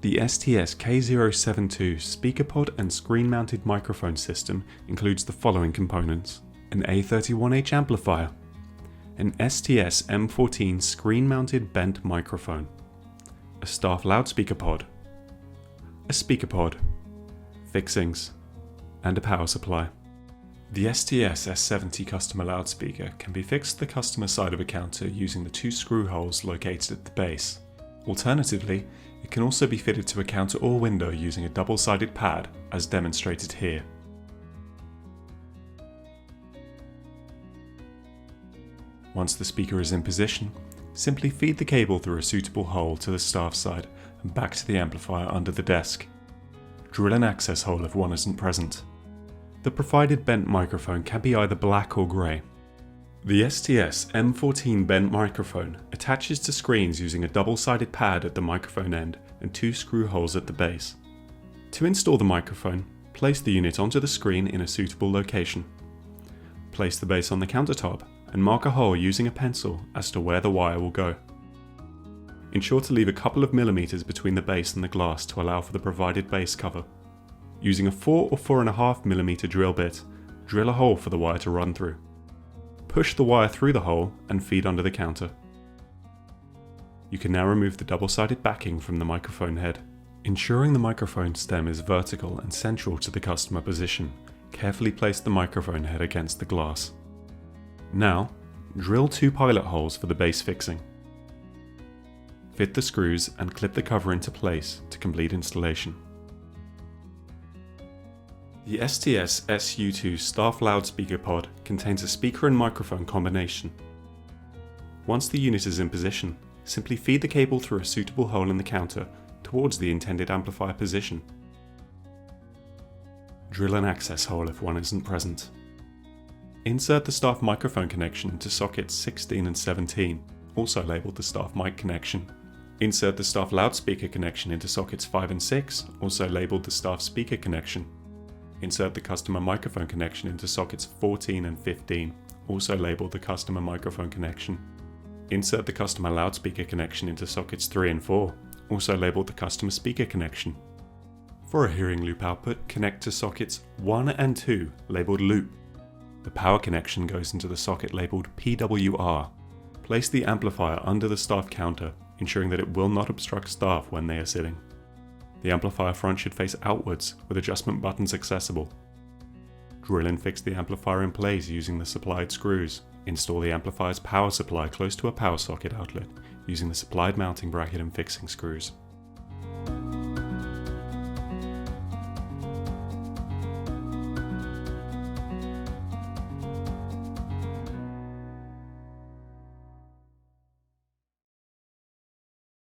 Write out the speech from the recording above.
The STS-K072 speaker pod and screen-mounted microphone system includes the following components: an A31H amplifier, an STS-M14 screen-mounted bent microphone, a staff loudspeaker pod, a speaker pod, fixings, and a power supply. The STS-S70 customer loudspeaker can be fixed to the customer side of a counter using the two screw holes located at the base. Alternatively, it can also be fitted to a counter or window using a double-sided pad, as demonstrated here. Once the speaker is in position, simply feed the cable through a suitable hole to the staff side and back to the amplifier under the desk. Drill an access hole if one isn't present. The provided bent microphone can be either black or grey. The STS-M14 bent microphone attaches to screens using a double-sided pad at the microphone end and two screw holes at the base. To install the microphone, place the unit onto the screen in a suitable location. Place the base on the countertop and mark a hole using a pencil as to where the wire will go. Ensure to leave a couple of millimeters between the base and the glass to allow for the provided base cover. Using a 4 or 4.5 millimeter drill bit, drill a hole for the wire to run through. Push the wire through the hole and feed under the counter. You can now remove the double-sided backing from the microphone head. Ensuring the microphone stem is vertical and central to the customer position, carefully place the microphone head against the glass. Now, drill 2 pilot holes for the base fixing. Fit the screws and clip the cover into place to complete installation. The STS-SU2 staff loudspeaker pod contains a speaker and microphone combination. Once the unit is in position, simply feed the cable through a suitable hole in the counter towards the intended amplifier position. Drill an access hole if one isn't present. Insert the staff microphone connection into sockets 16 and 17, also labelled the staff mic connection. Insert the staff loudspeaker connection into sockets 5 and 6, also labelled the staff speaker connection. Insert the customer microphone connection into sockets 14 and 15, also labelled the customer microphone connection. Insert the customer loudspeaker connection into sockets 3 and 4, also labelled the customer speaker connection. For a hearing loop output, connect to sockets 1 and 2, labelled loop. The power connection goes into the socket labelled PWR. Place the amplifier under the staff counter, ensuring that it will not obstruct staff when they are sitting. The amplifier front should face outwards, with adjustment buttons accessible. Drill and fix the amplifier in place using the supplied screws. Install the amplifier's power supply close to a power socket outlet, using the supplied mounting bracket and fixing screws.